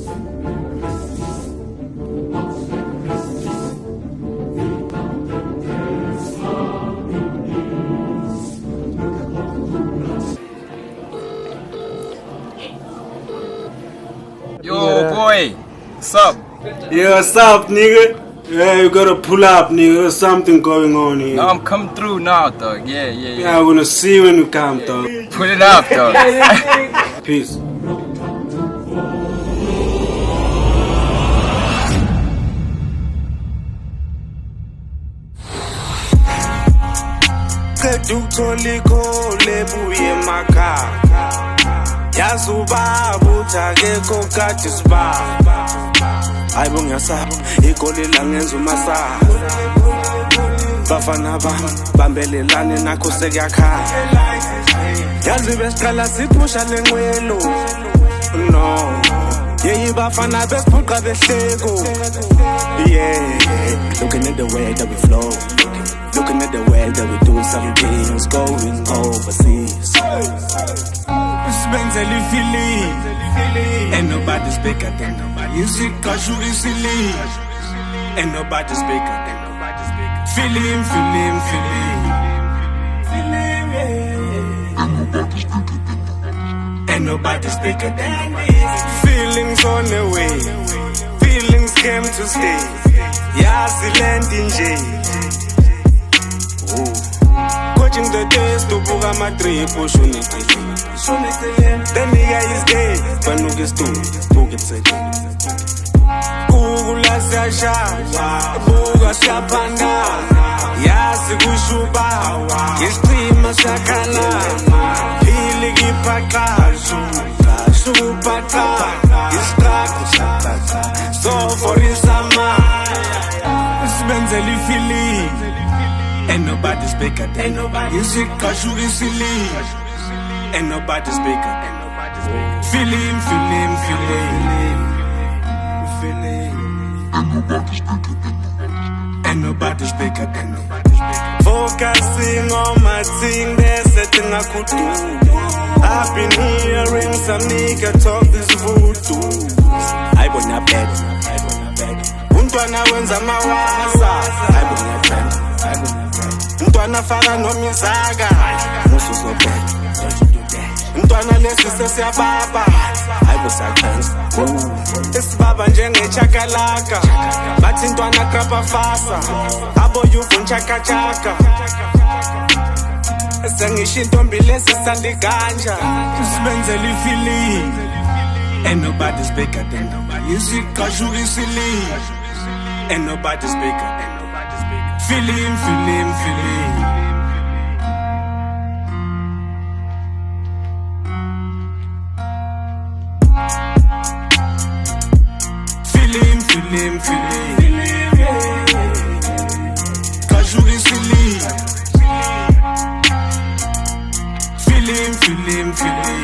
Yo, boy, what's up? Yeah, what's up, nigga? Yeah, you gotta pull up, nigga. There's something going on here. No, I'm coming through now, dog. Yeah. Yeah, I wanna see you when you come, dog. Put it up, dog. Peace. Hayibo ngiyasaba igoli langenza umasaba bafana bambelelane nakho sekuyakhala yazi besiqala siphusha lenqwelo no yeah bafana besiphuqa behleko yeah looking at the way that we flow looking at the way that we do some things going overseas Sibenzela feeling and nobody's bigger than nobody. You see, cause you easily and nobody's bigger than nobody's bigger. Feeling, yeah. And nobody's bigger than this. Feelings on the way. Feelings came to stay. Yeah, silent in jail. Watching the days to book my trip, then the guy is dead, but no gets to book it. Kugula Sasha, Boga Shapana, Yasikushuba, his prima Sakana, Hiligi Paka, Supata, his track, so for his summer, Sbenzeli feeling. And nobody's bigger than nobody. You see, cause you easily. And nobody's bigger than nobody's bigger. Feeling. And nobody's bigger than nobody's bigger. Focusing on my thing, there's a thing I could do. I've been hearing some nigga talk this voodoo. I wanna beg. Untwana wenza mawasa. I wanna beg. Mtwana faka nomizaka Musuzobek Mtwana lesi sesiyababa Hayibo sakhansa Esibaba njenge chakalaka Bathi ntwana krapa fasa Abo yuvu nchakachaka Sengisho intombi lesi sandiganja Sibenzeli feeling And nobody's bigger than nobody You see cause you easily And nobody's bigger than nobody's bigger Feeling. Cause you easily feeling.